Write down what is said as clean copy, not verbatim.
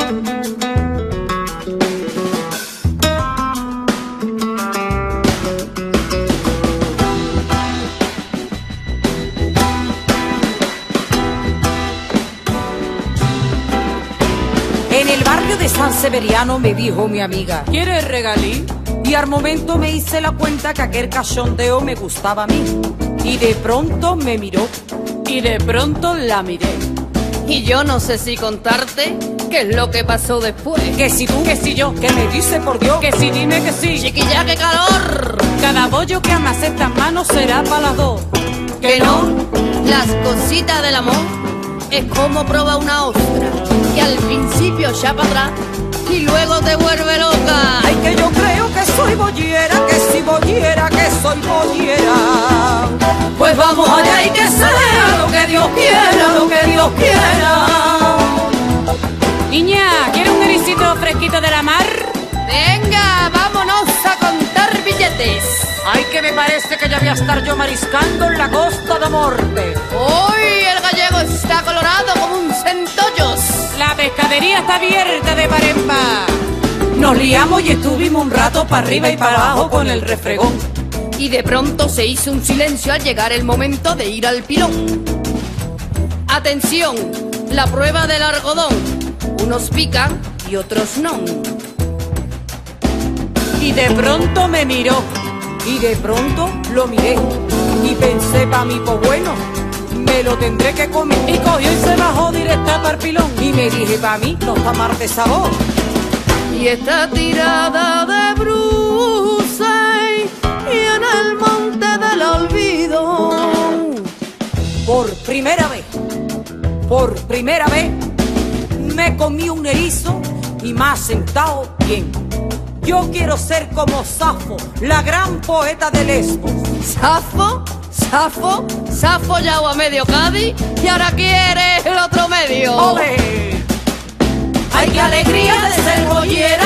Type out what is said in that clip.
En el barrio de San Severiano me dijo mi amiga: ¿quieres regalí? Y al momento me hice la cuenta que aquel cachondeo me gustaba a mí. Y de pronto me miró. Y de pronto la miré. Y yo no sé si contarte qué es lo que pasó después. Que si tú, que si yo, que me dice por Dios. Que si dime que sí. Chiquilla, qué calor. Cada bollo que amas estas manos será para las dos. Que no, las cositas del amor es como probar una ostra, que al principio ya para atrás y luego te vuelve loca. Ay, que yo creo que soy bollera, que si bollera, que soy bollera. Pues vamos allá y que sea lo que Dios quiera, lo que Dios quiera. Niña, ¿quieres un ericito fresquito de la mar? Venga, vámonos a contar billetes. Ay, que me parece que ya voy a estar yo mariscando en la Costa de Morte. Hoy el gallego está colorado como un centollos. La pescadería está abierta de par en par. Nos liamos y estuvimos un rato para arriba y para abajo con el refregón. Y de pronto se hizo un silencio al llegar el momento de ir al pilón. Atención, la prueba del algodón. Unos pican y otros no. Y de pronto me miró. Y de pronto lo miré. Y pensé pa' mí, pues bueno, me lo tendré que comer. Y cogió y se bajó directa para el pilón. Y me dije, pa' mí no está mal de sabor. Y está tirada de bruces y en el monte del olvido. Por primera vez, me comí un erizo y me ha sentado bien. Yo quiero ser como Safo, la gran poeta de Lesbos. ¿Safo? ¿Safo? ¿Safo ya a medio Cádiz? Y ahora quiere el otro medio. ¡Ole! ¡Ay, qué alegría de ser bollera!